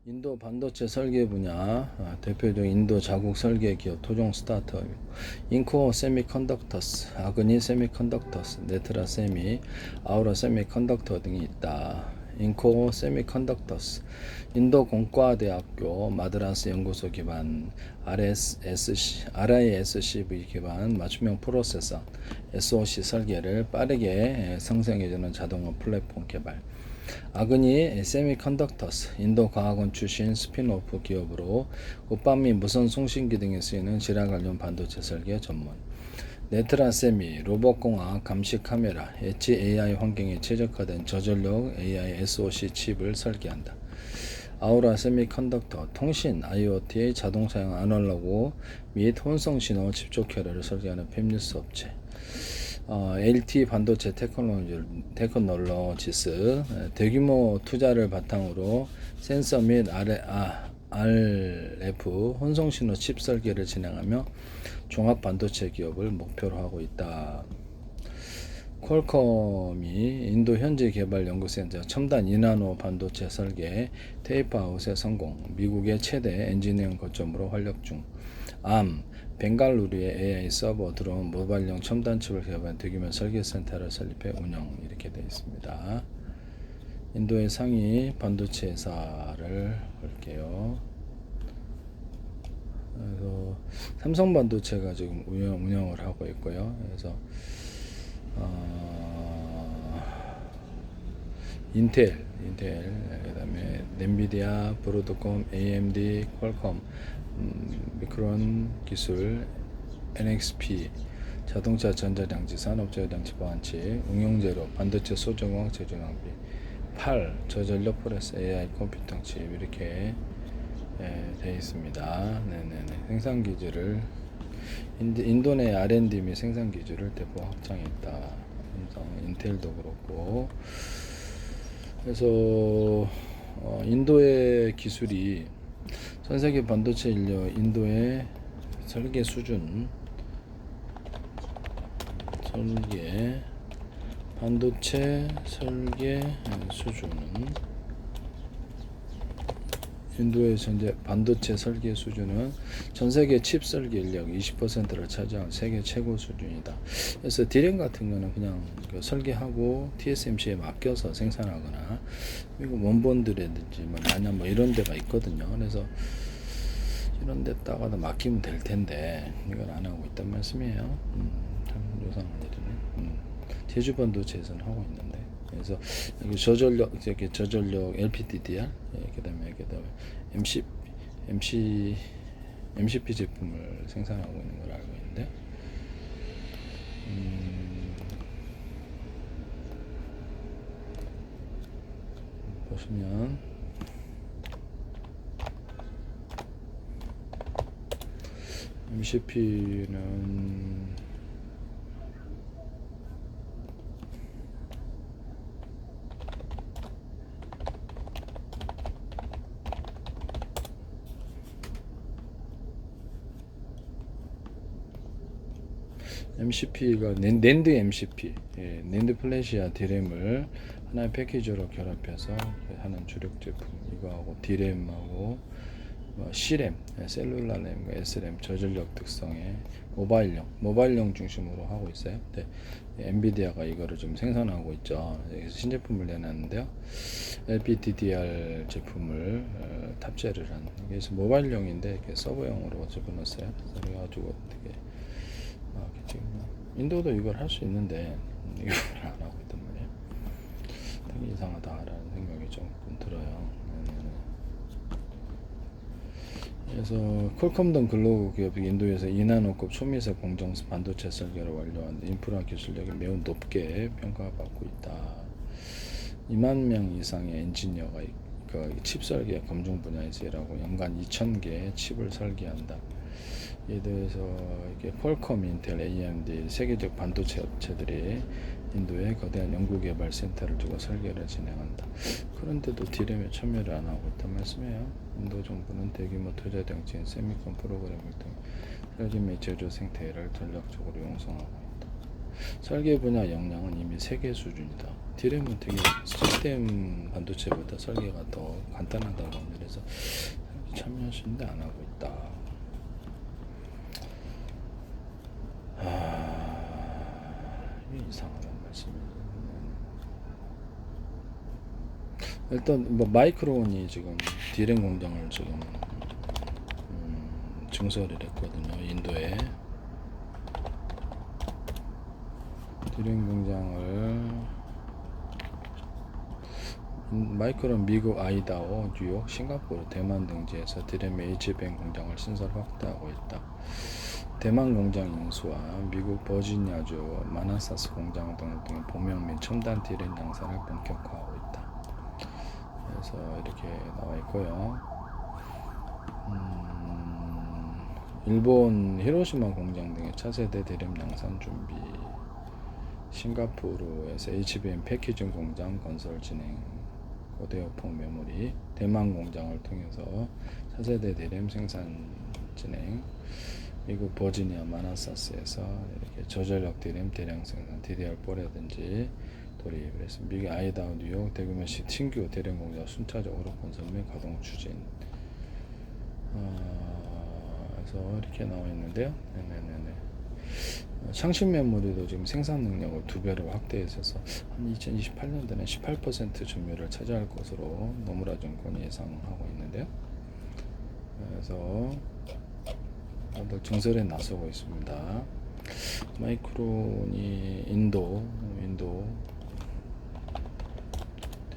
인도 반도체 설계 분야 대표적인 인도 자국 설계 기업 토종 스타트업 인코어 세미컨덕터스, 아그니 세미컨덕터스, 네트라 세미, 아우라 세미컨덕터 등이 있다. 인코어 세미컨덕터스 인도 공과대학교 마드라스 연구소 기반 RISC-V 기반 맞춤형 프로세서 SoC 설계를 빠르게 생성해주는 자동화 플랫폼 개발. 아그니 세미컨덕터스 인도 과학원 출신 스핀오프 기업으로 국방 및 무선 송신기 등에 쓰이는 질화 관련 반도체 설계 전문. 네트라 세미 로봇공학 감시 카메라 엣지 AI 환경에 최적화된 저전력 AI SoC 칩을 설계한다. 아우라 세미컨덕터 통신 IoT 자동차용 아날로그 및 혼성 신호 집중 캐리어를 설계하는 팹리스 업체. LT 반도체 테크놀로지스 대규모 투자를 바탕으로 센서 및 RF 혼성신호 칩 설계를 진행하며 종합 반도체 기업을 목표로 하고 있다. 퀄컴이 인도 현지 개발 연구센터 첨단 2나노 반도체 설계 테이프아웃의 성공, 미국의 최대 엔지니어링 거점으로 활약 중. 벵갈루루의 AI 서버 드론 모바일용 첨단 칩을 개발한 대규모 설계센터를 설립해 운영 이렇게 되어 있습니다. 인도의 상위 반도체 회사를 볼게요. 그래서 삼성 반도체가 지금 운영을 하고 있고요. 그래서 인텔, 그다음에 엔비디아, 브로드콤, AMD, 퀄컴, 미크론 기술, NXP, 자동차 전자장치, 산업자동차 보안치, 응용재료, 반도체 소정광 제조장비, 8. 저전력 플러스 AI 컴퓨팅 칩 이렇게 되어 있습니다. 네네네. 생산 기지를 인도 내 R&D 및 생산 기지를 대폭 확장했다. 인텔도 그렇고. 그래서 인도의 기술이 전 세계 반도체 인력 인도의 설계 수준, 반도체 설계 수준은 인도의 현재 반도체 설계 수준은 전 세계 칩 설계 인력 20%를 차지하는 세계 최고 수준이다. 그래서 디램 같은 거는 그냥 설계하고 TSMC에 맡겨서 생산하거나 미국 원본들이든지 만약 이런 데가 있거든요. 그래서 이런 데다가 맡기면 될 텐데 이걸 안 하고 있단 말씀이에요. 참 요상한 일이네. 제주 반도체에서는 하고 있는데. 그래서 저전력 LPDDR, 그다음에 MCP 제품을 생산하고 있는 걸 알고 있는데, 보시면 MCP는 MCP가 낸드 MCP, 낸드 플래시와 디램을 하나의 패키지로 결합해서 하는 주력 제품. 이거하고 디램하고 C램, 셀룰라 램과 S램 저전력 특성의 모바일용 중심으로 하고 있어요. 네, 엔비디아가 이거를 좀 생산하고 있죠. 여기서 신제품을 내놨는데요. LPDDR 제품을 탑재를 한. 그래서 모바일용인데 이렇게 서버용으로 집어넣었어요. 그래가지고 되게 지금 인도도 이걸 할 수 있는데 이걸 안 하고 있단 말이에요. 되게 이상하다라는 생각이 조금 들어요. 그래서 퀄컴 등 글로벌 기업이 인도에서 2나노급 초미세 공정 반도체 설계를 완료한 인프라 기술력이 매우 높게 평가받고 있다. 2만 명 이상의 엔지니어가 칩 설계 검증 분야에서 일하고 연간 2,000개의 칩을 설계한다. 이에 대해서 이게 퀄컴, 인텔, AMD 세계적 반도체 업체들이 인도에 거대한 연구개발 센터를 두고 설계를 진행한다. 그런데도 디램에 참여를 안 하고 있단 말씀이에요. 인도 정부는 대규모 투자 정책인 세미콘 프로그램을 통해 설계 및 제조 생태계를 전략적으로 형성하고 있다. 설계 분야 역량은 이미 세계 수준이다. 디램은 되게 시스템 반도체보다 설계가 더 간단하다고 합니다. 그래서 참여하시는데 안 하고 있다. 이게 이상하단 말씀이에요. 일단 뭐 마이크론이 지금 디램 공장을 지금 증설을 했거든요. 인도에 디램 공장을 마이크론 미국 아이다호, 뉴욕, 싱가포르, 대만 등지에서 디램 HBM 공장을 신설 확대하고 있다. 대만 공장 인수와 미국 버지니아주 마나사스 공장 등 범용 및 첨단 디램 양산을 본격화하고 있다. 그래서 이렇게 나와 있고요. 일본 히로시마 공장 등의 차세대 디램 양산 준비, 싱가포르에서 HBM 패키징 공장 건설 진행, 고대역폭 메모리, 대만 공장을 통해서 차세대 디램 생산 진행, 미국 버지니아 마나사스에서 이렇게 저전력 디램 대량 생산 DDR4라든지 돌입. 그래서 미국 아이다호, 뉴욕 대규모식 신규 대량 공장 순차적으로 건설 및 가동 추진. 그래서 이렇게 나와 있는데요. 네네네. 창신 메모리도 지금 생산 능력을 2배로 확대해서 한 2028년도에는 18% 점유율을 차지할 것으로 노무라 증권이 예상하고 있는데요. 그래서 다들 증설에 나서고 있습니다. 마이크론이 인도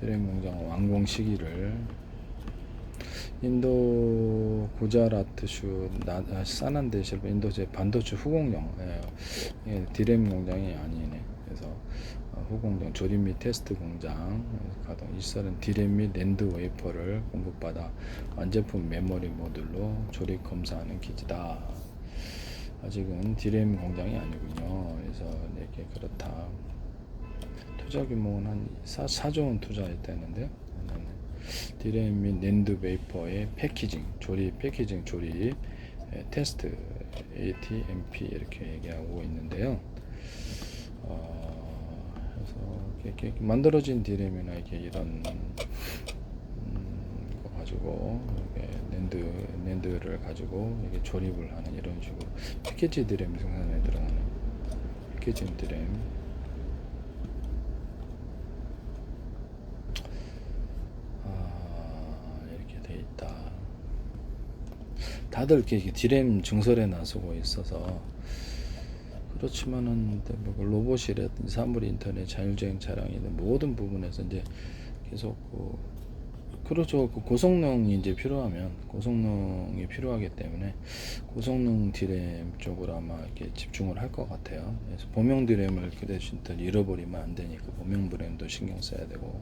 디램 공장 완공 시기를 인도 구자라트주 사난데시 인도제 반도체 후공정 디램 공장이 아니네. 그래서 후공정 조립 및 테스트 공장 가동. 이 시설은 디램 및 낸드 웨이퍼를 공급받아 완제품 메모리 모듈로 조립 검사하는 기지다. 아직은 디램 공장이 아니군요. 그래서 이렇게 그렇다. 투자 규모는 한 4조 원 투자했다는데요. 디램 및 낸드 웨이퍼의 패키징 조립, 테스트, ATMP 이렇게 얘기하고 있는데요. 그래서 이렇게 만들어진 디램이나 이렇게 이런 거 가지고 낸드를 가지고 이게 조립을 하는 이런 식으로 패키지 디램 생산에 들어가는 패키징 디램. 이렇게 돼 있다. 다들 이렇게 디램 증설에 나서고 있어서 그렇지만은 뭐 로봇이라든지 사물 인터넷, 자율주행 차량이든 모든 부분에서 이제 계속 그렇죠. 고성능이 이제 고성능이 필요하기 때문에 고성능 디램 쪽으로 아마 이렇게 집중을 할 것 같아요. 그래서 범용 디램을 그 대신 잃어버리면 안 되니까 범용 디램도 신경 써야 되고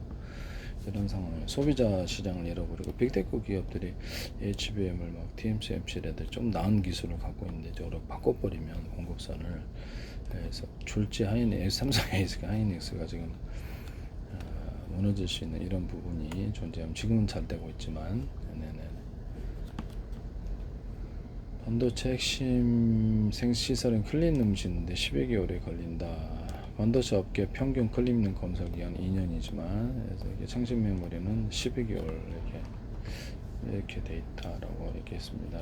이런 상황에 소비자 시장을 잃어버리고 빅테크 기업들이 HBM을 막 TSMC라든지 좀 나은 기술을 갖고 있는데 저걸 바꿔버리면 공급선을. 그래서 졸지 삼성 SK 하이닉스가 지금 무너질 수 있는 이런 부분이 존재하면 지금은 잘 되고 있지만 반도체 핵심 생시설은 클린룸 짓는데 10여 개월이 걸린다. 반도체 업계 평균 클린룸 건설 기간 2년이지만 그래서 이게 창신 메모리는 12개월 이렇게 돼 있다라고 얘기했습니다.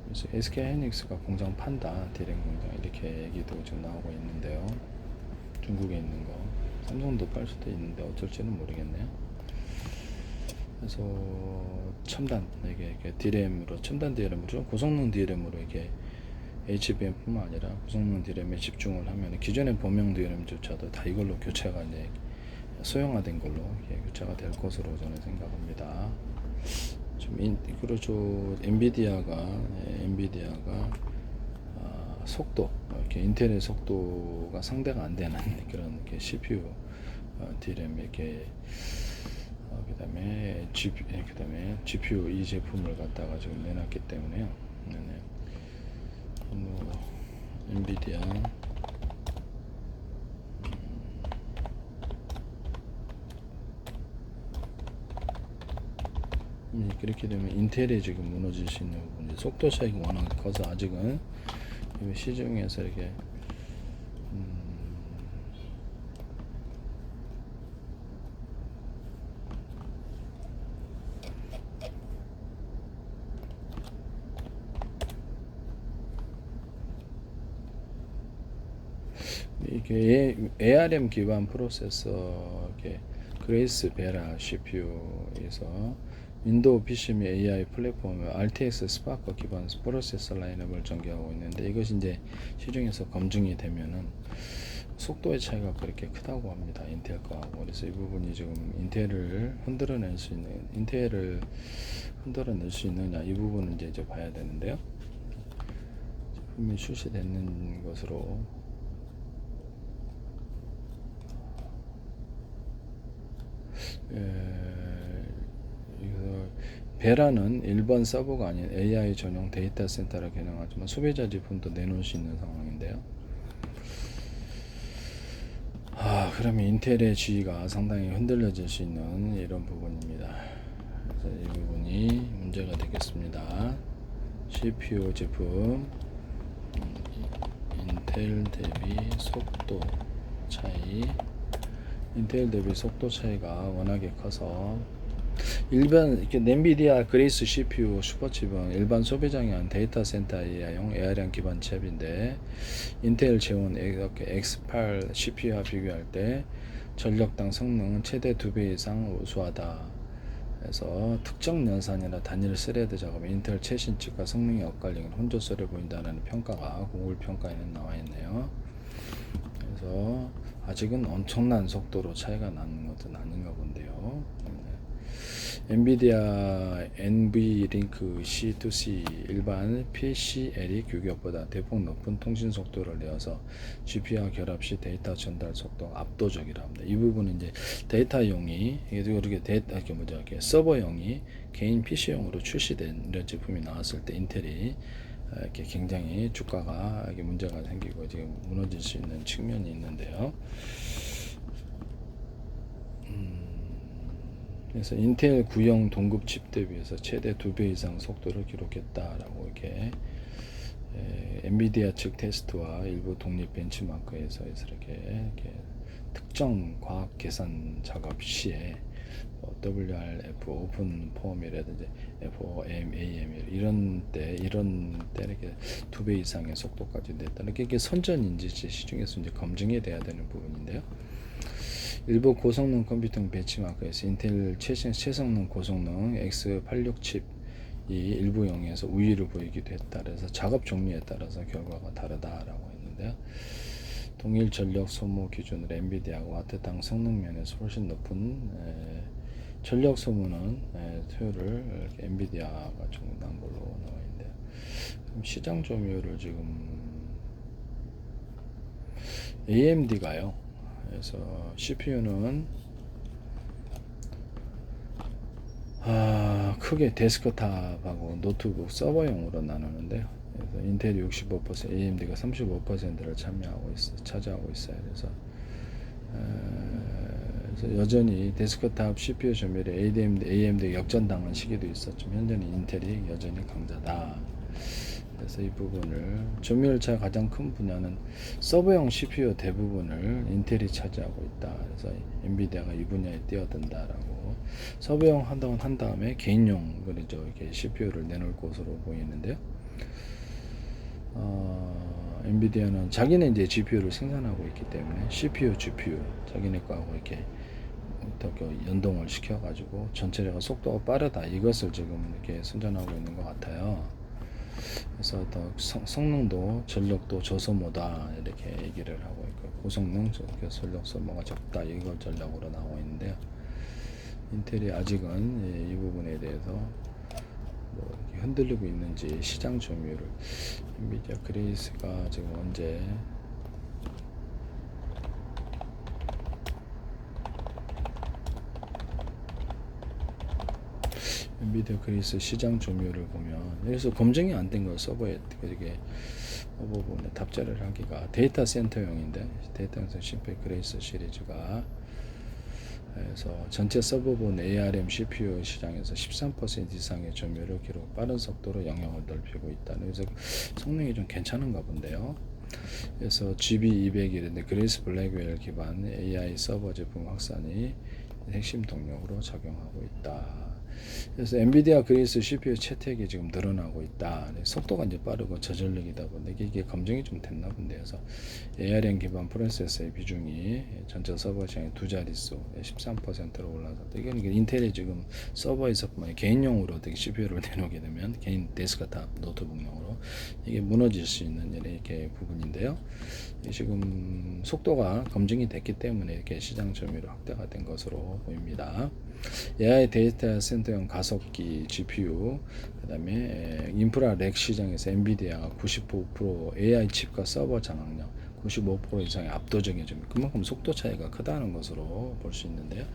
그래서 SK 하이닉스가 공장 판다, 디램 공장 이렇게 얘기도 지금 나오고 있는데요. 중국에 있는 거. 삼성도 팔 수도 있는데 어쩔지는 모르겠네요. 그래서 첨단 디램으로 첨단 디램으로 고성능 디램으로 이게 HBM뿐만 아니라 고성능 디램에 집중을 하면 기존의 범용 디램조차도 다 이걸로 교체가 이제 소형화된 걸로 교체가 될 것으로 저는 생각합니다. 그렇죠. 엔비디아가 속도, 이렇게 인텔의 속도가 상대가 안 되는 그런 이렇게 CPU, 디램 그다음에 GPU 이 제품을 갖다가 지금 내놨기 때문에요. 엔비디아 그렇게 되면 인텔이 지금 무너질 수 있는 부분이 속도 차이가 워낙 커서 아직은 시중에서 이렇게 이게 ARM 기반 프로세서 그레이스 베라 CPU에서 윈도우 PC 및 AI 플랫폼 RTX 스파크 기반 프로세서 라인업을 전개하고 있는데, 이것이 이제 시중에서 검증이 되면은 속도의 차이가 그렇게 크다고 합니다. 인텔 거하고. 그래서 이 부분이 지금 인텔을 흔들어낼 수 있느냐, 이 부분은 이제 봐야 되는데요. 제품이 출시되는 것으로 베라는 일반 서버가 아닌 AI 전용 데이터 센터를 개념하지만 소비자 제품도 내놓을 수 있는 상황인데요. 그러면 인텔의 지위가 상당히 흔들려질 수 있는 이런 부분입니다. 그래서 이 부분이 문제가 되겠습니다. CPU 제품 인텔 대비 속도 차이가 워낙에 커서 일반 이렇게 엔비디아 그레이스 CPU 슈퍼칩은 일반 소비자용 한 데이터 센터 AI용 ARM 기반 칩인데, 인텔 재원 X8 CPU와 비교할 때 전력당 성능은 최대 2배 이상 우수하다. 그래서 특정 연산이나 단일 스레드 작업, 인텔 최신 칩과 성능이 엇갈리는 혼조세를 보인다는 평가가 구글 평가에는 나와 있네요. 그래서 아직은 엄청난 속도로 차이가 나는 것은 아닌가 본데요. 엔비디아 NVLink C2C 일반 PCL이 규격보다 대폭 높은 통신 속도를 내어서 GPU와 결합 시 데이터 전달 속도가 압도적이라 합니다. 이 부분은 이제 데이터용이 이렇게 서버용이 개인 PC용으로 출시된 이런 제품이 나왔을 때 인텔이 이렇게 굉장히 주가가 이렇게 문제가 생기고 지금 무너질 수 있는 측면이 있는데요. 그래서 인텔 구형 동급 칩 대비해서 최대 2배 이상 속도를 기록했다라고 이렇게 엔비디아 측 테스트와 일부 독립 벤치마크에서 이렇게 특정 과학 계산 작업 시에 WRF 오픈 폼이라든지 FOM, AM 이런 때 이렇게 2배 이상의 속도까지 냈다는 게 이게 선전인지 시중에서 이제 검증이 돼야 되는 부분인데요. 일부 고성능 컴퓨팅 벤치마크에서 인텔 최성능 고성능 X86 칩이 일부용에서 우위를 보이기도 했다. 그래서 작업 종류에 따라서 결과가 다르다라고 했는데요. 동일 전력 소모 기준으로 엔비디아가 와트당 성능 면에서 훨씬 높은 전력 소모는 토요를 엔비디아가 좀 난 걸로 나와 있는데요. 그럼 시장 점유율을 지금 AMD가요. 그래서 CPU는 크게 데스크탑하고 노트북 서버용으로 나누는데요. 그래서 인텔이 65%, AMD가 35%를 차지하고 있어요. 그래서 여전히 데스크탑 CPU 점유율에 AMD 역전당한 시기도 있었지만 현재는 인텔이 여전히 강자다. 그래서 이 부분을 점유율차 가장 큰 분야는 서버용 CPU 대부분을 인텔이 차지하고 있다. 그래서 엔비디아가 이 분야에 뛰어든다라고 서버용 한 다음에 개인용 그러죠. 이렇게 CPU를 내놓을 것으로 보이는데요. 엔비디아는 자기네 이제 GPU를 생산하고 있기 때문에 CPU, GPU 자기네 거하고 이렇게 연동을 시켜가지고 전체적으로 속도가 빠르다. 이것을 지금 이렇게 선전하고 있는 것 같아요. 그래서 더 성능도 전력도 저소모다 이렇게 얘기를 하고 있고, 고성능 전력 소모가 적다 이걸 전략으로 나오고 있는데요. 인텔이 아직은 이 부분에 대해서 뭐 흔들리고 있는지 시장 점유율을 엔비디아 그레이스가 지금 언제 엔비디아 그레이스 시장 점유율을 보면, 여기서 검증이 안 된 걸 서버에 이렇게 부분에 탑재를 하기가 데이터 센터용인데, 데이터 센터 CPU 그레이스 시리즈가 그래서 전체 서버본 ARM CPU 시장에서 13% 이상의 점유율을 기록, 빠른 속도로 영향을 넓히고 있다. 그래서 성능이 좀 괜찮은가 본데요. 그래서 GB201인데 그레이스 블랙웰 기반 AI 서버 제품 확산이 핵심 동력으로 작용하고 있다. 그래서 엔비디아 그레이스 CPU 채택이 지금 늘어나고 있다. 속도가 이제 빠르고 저전력이다 보니까 이게 검증이 좀 됐나 본데, 그래서 ARM 기반 프로세서의 비중이 전체 서버 시장의 두 자릿수 13%로 올라섰다. 이건 인텔이 지금 서버에서 개인용으로 CPU를 내놓게 되면 개인 데스크탑 노트북용으로 이게 무너질 수 있는 이렇게 부분인데요. 지금 속도가 검증이 됐기 때문에 이렇게 시장 점유율 확대가 된 것으로 보입니다. AI 데이터 센터용 가속기 GPU, 그다음에 인프라 렉 시장에서 엔비디아가 95% AI 칩과 서버 장악력 95% 이상의 압도적인 점, 그만큼 속도 차이가 크다는 것으로 볼 수 있는데요.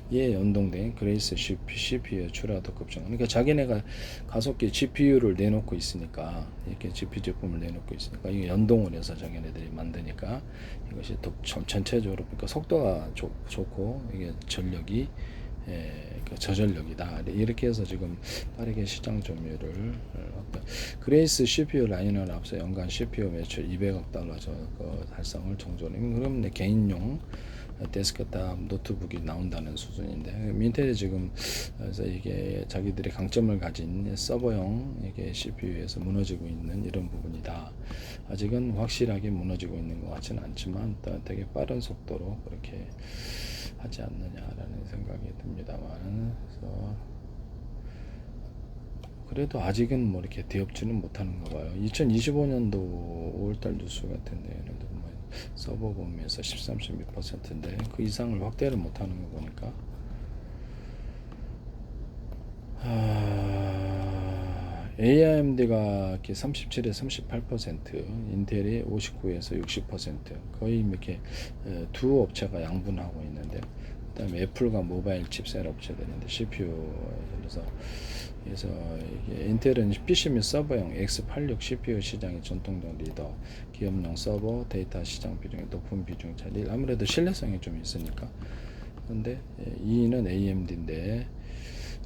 이에 연동된 그레이스 CPU의 출하도 급증. 그러니까 자기네가 가속기 GPU를 내놓고 있으니까, 이렇게 GPU 제품을 내놓고 있으니까 이게 연동을 해서 자기네들이 만드니까 이것이 전체적으로 그러니까 속도가 좋고 이게 전력이 저전력이다. 이렇게 해서 지금 빠르게 시장 점유율을 그레이스 CPU 라인을 앞서 연간 CPU 매출 200억 달러 달성을 정조는, 그럼 개인용 데스크탑 노트북이 나온다는 수준인데, 민텔이 지금 그래서 이게 자기들의 강점을 가진 서버용 이게 CPU에서 무너지고 있는 이런 부분이다. 아직은 확실하게 무너지고 있는 것 같지는 않지만 되게 빠른 속도로 그렇게 하지 않느냐라는 생각이 듭니다만, 그래도 아직은 뭐 이렇게 뒤엎지는 못하는가 봐요. 2025년도 5월달 뉴스 같은데 서버 보면서 13.2%인데 그 이상을 확대를 못하는 거 보니까 AMD가 이렇게 37에서 38%, 인텔이 59에서 60%, 거의 이렇게 두 업체가 양분하고 있는데, 그다음에 애플과 모바일 칩셋 업체들인데 CPU에서 이게 인텔은 PC 및 서버용 X86 CPU 시장의 전통적 리더, 기업용 서버 데이터 시장 비중이 높은 비중을 차지. 아무래도 신뢰성이 좀 있으니까. 그런데 2위는 AMD인데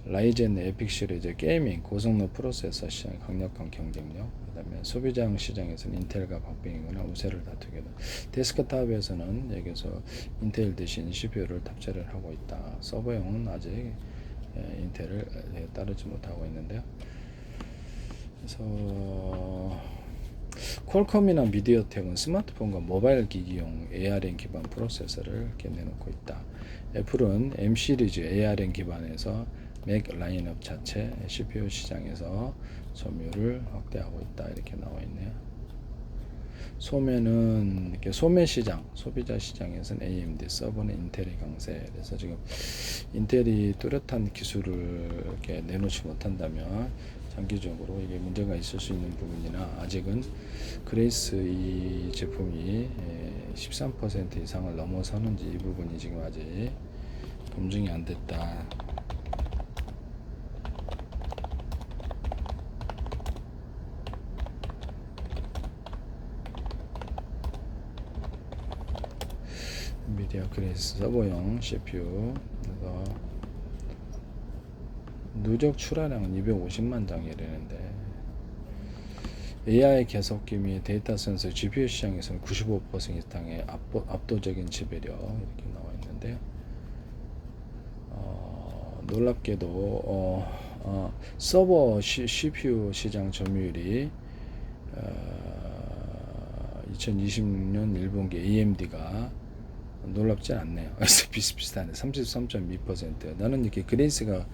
라이젠 에픽 시리즈 게이밍 고성능 프로세서 시장의 강력한 경쟁력, 그다음에 소비자용 시장에서는 인텔과 박빙이거나 우세를 다투게 된, 데스크탑에서는 여기서 인텔 대신 CPU를 탑재를 하고 있다. 서버용은 아직 인텔을 따르지 못하고 있는데요. 그래서 퀄컴이나 미디어텍은 스마트폰과 모바일 기기용 ARM 기반 프로세서를 이렇게 내놓고 있다. 애플은 M 시리즈 ARM 기반에서 맥 라인업 자체 CPU 시장에서 점유율을 확대하고 있다. 이렇게 나와 있네요. 소매는 이렇게 소매 시장, 소비자 시장에서는 AMD, 서버는 인텔이 강세. 그래서 지금 인텔이 뚜렷한 기술을 이렇게 내놓지 못한다면 장기적으로 이게 문제가 있을 수 있는 부분이나, 아직은 그레이스 이 제품이 13% 이상을 넘어서는지 이 부분이 지금 아직 검증이 안 됐다. 엔비디아 그레이스 서버용 CPU, 그래서 누적 출하량은 250만 장이라는데, AI 계속기 및 데이터 센서 GPU 시장에서는 95% 이상의 압도적인 지배력 이렇게 나와 있는데요. 놀랍게도 서버 CPU 시장 점유율이 2026년 1분기 AMD가 놀랍지 않네요. 그래서 비슷비슷하네. 33.2%. 나는 이렇게 그레이스가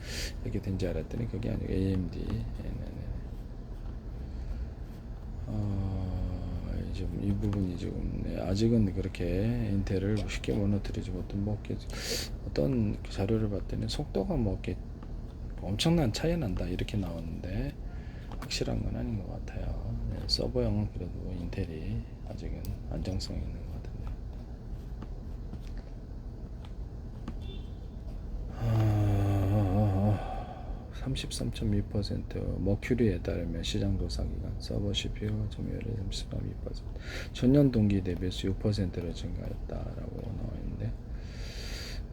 이렇게 된 줄 알았더니 그게 아니고 AMD. 이 부분이 지금 아직은 그렇게 인텔을 쉽게 무너뜨리지 못한, 어떤 자료를 봤더니 속도가 이렇게 엄청난 차이 난다 이렇게 나왔는데 확실한 건 아닌 것 같아요. 서버용은 그래도 인텔이 아직은 안정성이 있는 것 같은데. 33.2%, 머큐리에 따르면 시장 조사 기간 서버 CPU 점유율이 33.2%, 전년 동기 대비해서 6%로 증가했다라고 나와 있는데,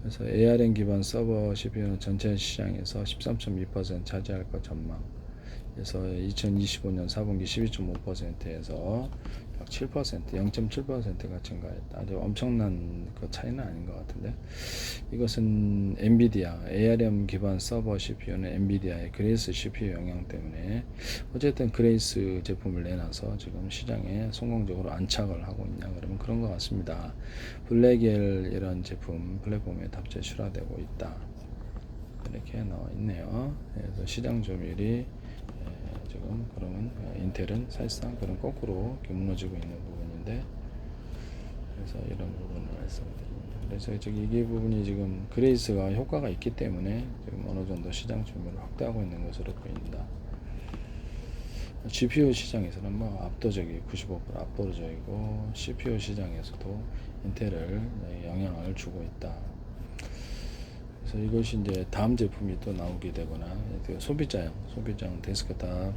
그래서 ARM 기반 서버 CPU는 전체 시장에서 13.2% 차지할 것 전망. 그래서 2025년 4분기 12.5%에서 약 약 7%, 0.7%가 증가했다. 아주 엄청난 그 차이는 아닌 것 같은데, 이것은 엔비디아 ARM 기반 서버 CPU는 엔비디아의 그레이스 CPU 영향 때문에 어쨌든 그레이스 제품을 내놔서 지금 시장에 성공적으로 안착을 하고 있냐 그러면 그런 것 같습니다. 블랙엘 이런 제품 플랫폼에 탑재출하되고 있다. 이렇게 나와 있네요. 그래서 시장 점유율이 지금 그러면 인텔은 사실상 그런 거꾸로 무너지고 있는 부분인데, 그래서 이런 부분을 말씀드립니다. 그래서 이 부분이 지금 그레이스가 효과가 있기 때문에 지금 어느 정도 시장 점유율을 확대하고 있는 것으로 보입니다. GPU 시장에서는 뭐 압도적이 95% 압도적이고, CPU 시장에서도 인텔을 영향을 주고 있다. 그래서 이것이 이제 다음 제품이 또 나오게 되거나 소비자용 데스크탑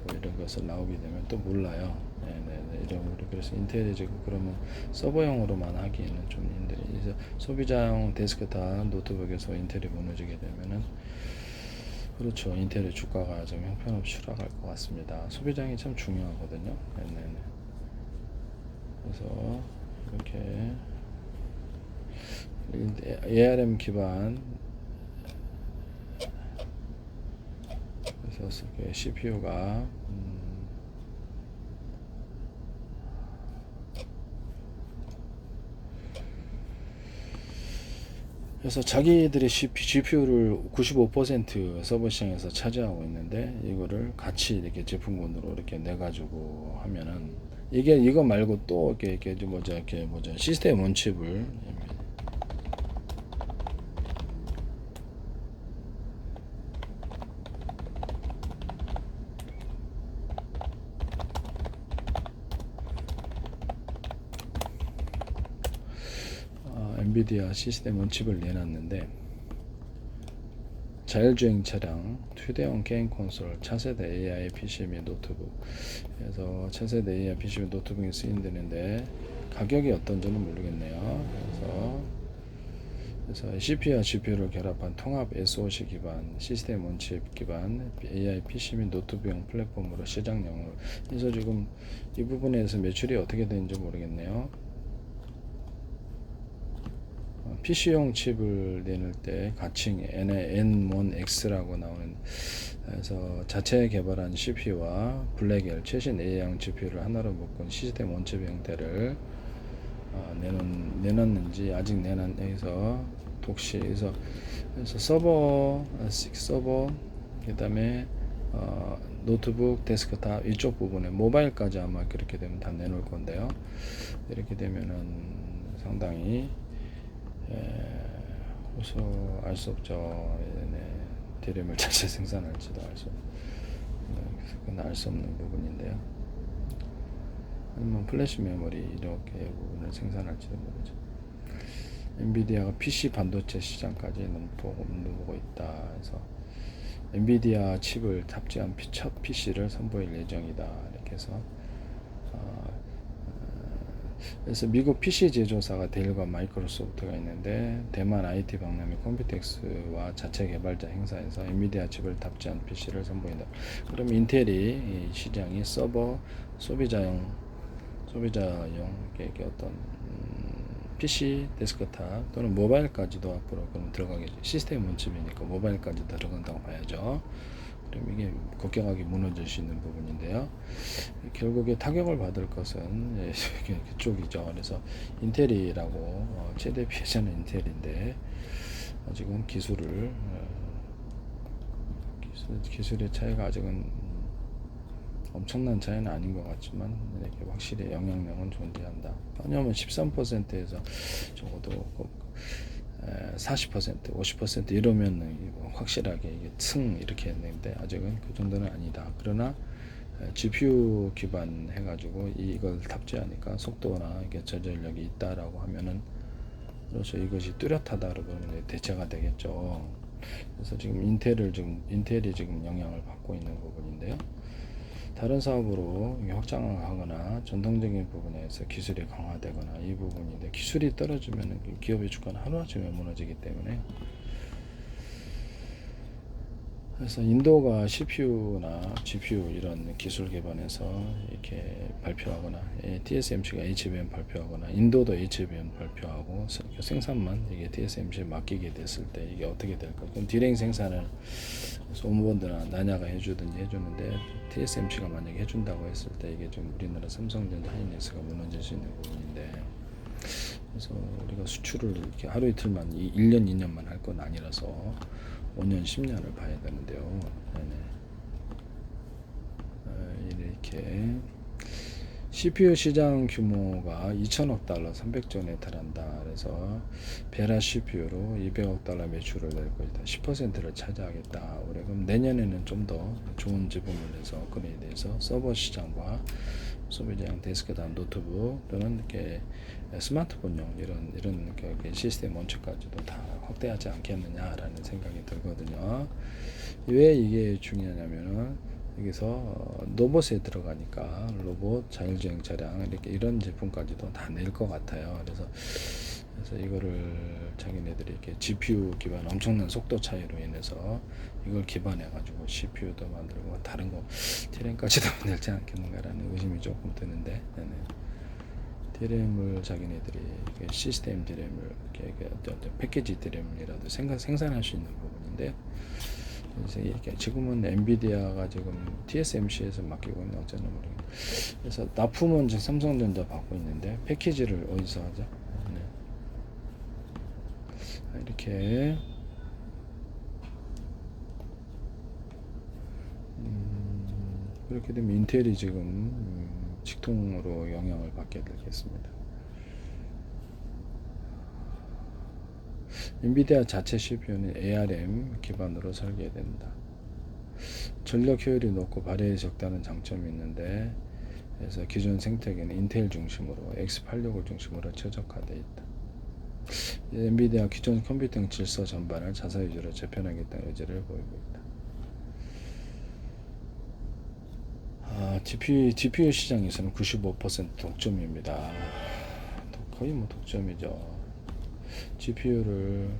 또 이런 것을 나오게 되면 또 몰라요. 이런 그래서 인텔이 지금 그러면 서버용으로만 하기에는 좀 힘들어요. 그래서 소비자용 데스크탑 노트북에서 인텔이 무너지게 되면은 그렇죠. 인텔의 주가가 좀 형편없이 추락할 것 같습니다. 소비장이 참 중요하거든요. 그래서 이렇게 ARM 기반 그래서 CPU가 그래서 자기들의 GPU를 95% 서버 시장에서 차지하고 있는데, 이거를 같이 이렇게 제품군으로 이렇게 내 가지고 하면은 이거 말고 또 이렇게 시스템 원칩을 엔비디아 시스템 원칩을 내놨는데, 자율주행 차량, 휴대용 게임 콘솔, 차세대 AI PC 및 노트북, 그래서 차세대 AI PC 및 노트북이 쓰인다는데 가격이 어떤지는 모르겠네요. 그래서 CPU와 GPU를 결합한 통합 SoC 기반 시스템 원칩 기반 AI PC 및 노트북용 플랫폼으로 시장용을, 그래서 지금 이 부분에서 매출이 어떻게 되는지 모르겠네요. PC용 칩을 내놓을 때 가칭 N1X라고 나오는, 그래서 자체 개발한 CPU와 블랙엘 최신 A형 GPU를 하나로 묶은 시스템 원칩 형태를 내놨는지 아직 내놨해서 독시에서 서버 그다음에 노트북 데스크탑 이쪽 부분에 모바일까지 아마 그렇게 되면 다 내놓을 건데요. 이렇게 되면은 상당히 그래서 알 수 없죠. DRAM을 자체 생산할지도 그건 알 수 없는 부분인데요. 아니면 플래시 메모리 이렇게 부분을 생산할지도 모르죠. 엔비디아가 PC 반도체 시장까지 넘보고 있다. 그래서 엔비디아 칩을 탑재한 첫 PC를 선보일 예정이다. 이렇게 해서 그래서 미국 PC 제조사가 델과 마이크로소프트가 있는데, 대만 IT 박람회 컴퓨텍스와 자체 개발자 행사에서 엔비디아 칩을 탑재한 PC를 선보인다. 그럼 인텔이 이 시장이 소비자용 어떤 PC 데스크탑 또는 모바일까지도 앞으로 그럼 들어가겠죠. 시스템 원칩이니까 모바일까지 들어간다고 봐야죠. 그럼 이게 급격하게 무너질 수 있는 부분인데요. 결국에 타격을 받을 것은 그쪽이죠. 그래서 인텔이라고 최대 피해자는 인텔인데, 지금 기술의 차이가 아직은 엄청난 차이는 아닌 것 같지만 이렇게 확실히 영향력은 존재한다. 왜냐하면 13%에서 적어도 40%, 50% 이러면 확실하게 이게 이렇게 했는데, 아직은 그 정도는 아니다. 그러나 GPU 기반 해가지고 이걸 탑재하니까 속도나 이게 저전력이 있다라고 하면은, 그래서 이것이 뚜렷하다 그러면 대체가 되겠죠. 그래서 지금 인텔이 지금 영향을 받고 있는 부분인데요. 다른 사업으로 확장하거나 전통적인 부분에서 기술이 강화되거나 이 부분인데, 기술이 떨어지면 기업의 주가는 하루아침에 무너지기 때문에 그래서 인도가 CPU나 GPU 이런 기술 개발에서 이렇게 발표하거나 TSMC가 HBM 발표하거나 인도도 HBM 발표하고 생산만 이게 TSMC에 맡기게 됐을 때 이게 어떻게 될까? 그럼 디램 생산을 소모본드나 나냐가 해주든지 해주는데 TSMC가 만약에 해준다고 했을 때 이게 좀 우리나라 삼성전자 하이닉스가 무너질 수 있는 부분인데 그래서 우리가 수출을 이렇게 하루 이틀만 1년 2년만 할 건 아니라서 5년 10년을 봐야 되는데요. 이렇게 CPU 시장 규모가 2천억 달러 300조에 달한다. 그래서 베라 CPU로 200억 달러 매출을 낼 것이다. 10%를 차지하겠다. 올해 그럼 내년에는 좀 더 좋은 지분을 내서 업그레이드 해서 서버 시장과 소비자용 데스크탑 노트북 또는 이렇게 스마트폰용 이런 시스템 원칙까지도 다 확대하지 않겠느냐라는 생각이 들거든요. 왜 이게 중요하냐면은 여기서 로봇에 들어가니까 로봇, 자율주행 차량 이렇게 이런 제품까지도 다 낼 것 같아요. 그래서 이거를 자기네들이 이렇게 GPU 기반 엄청난 속도 차이로 인해서 이걸 기반해 가지고 CPU도 만들고 다른 거 D램까지도 만들지 않겠는가라는 의심이 조금 드는데 D램을 자기네들이 시스템 D램을 이렇게 패키지 D램이라도 생산할 수 있는 부분인데 그래서 이렇게 지금은 엔비디아가 지금 TSMC에서 맡기고 있는 어쩌나 모르겠네. 그래서 납품은 지금 삼성전자 받고 있는데 패키지를 어디서 하죠? 이렇게 그렇게 되면 인텔이 지금 직통으로 영향을 받게 되겠습니다. 엔비디아 자체 CPU는 ARM 기반으로 설계된다. 전력 효율이 높고 발열이 적다는 장점이 있는데 그래서 기존 생태계는 인텔 중심으로 X86을 중심으로 최적화되어 있다. 엔비디아 기존 컴퓨팅 질서 전반을 자사 위주로 재편하겠다는 의지를 보이고 있다. GPU 시장에서는 95% 독점입니다. 거의 뭐 독점이죠. GPU를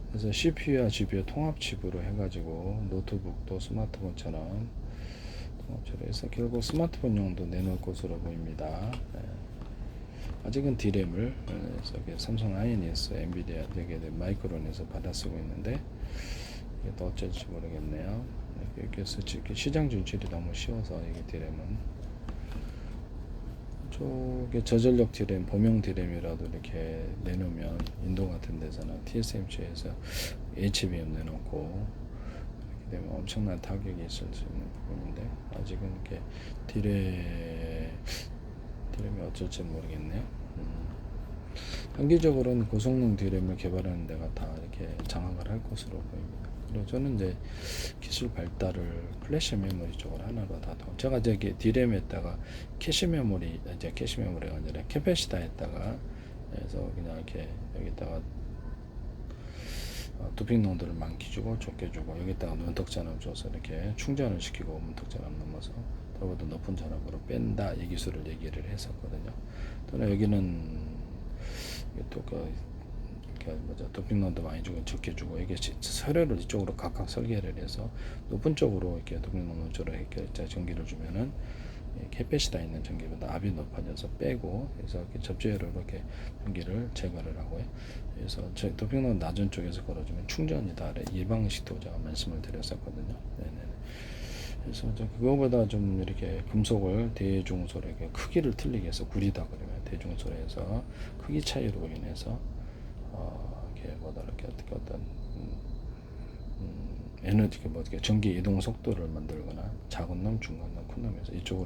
그래서 CPU와 GPU 통합칩으로 해가지고 노트북도 스마트폰처럼 통합치로 해서 결국 스마트폰용도 내놓을 것으로 보입니다. 아직은 D램을 삼성 하이닉스, 엔비디아, 마이크론에서 받아 쓰고 있는데 이게 또 어쩔지 모르겠네요. 그래서 시장 진출이 너무 쉬워서 이게 D램은 쪽에 저전력 D램, 범용 D램이라도 이렇게 내놓으면 인도 같은 데서는 TSMC에서 HBM 내놓고 이렇게 되면 엄청난 타격이 있을 수 있는 부분인데 아직은 이렇게 D램이 어쩔지 모르겠네요. 단기적으로는 고성능 D램을 개발하는 데가 다 이렇게 장악을 할 것으로 보입니다. 그리고 저는 이제 기술 발달을 플래시 메모리 쪽으로 하나로 다 제가 저기 D램에다가 캐시 메모리가 아니라 캐패시터에다가 그래서 그냥 이렇게 여기다가 도핑 농도를 많게 주고 좁게 주고 여기다가 문턱 잔압 줘서 이렇게 충전을 시키고 문턱 잔압 넘어서 더보다 높은 잔압으로 뺀다 이 기술을 얘기를 했었거든요. 또는 여기는 또 도핑 농도 많이 주고 적게 주고 이게 서류를 이쪽으로 각각 설계를 해서 높은 쪽으로 이렇게 도핑 농도 쪽으로 이렇게 전기를 주면은 캐패시티에 있는 전기보다 압이 높아져서 빼고 그래서 이렇게 접지회로 이렇게 전기를 제거를 하고요. 그래서 도핑농도 낮은 쪽에서 걸어주면 충전이다 이 방식도 제가 말씀을 드렸었거든요. 그래서 그거보다 좀 이렇게 금속을 대중소로 이렇게 크기를 틀리게 해서 구리다 그러면 대중소로 해서 크기 차이로 인해서 이렇게 이렇게 어떤 에너지 전기 이동 속도를 만들거나 작은 놈, 중간 놈, 큰 놈에서 이쪽으로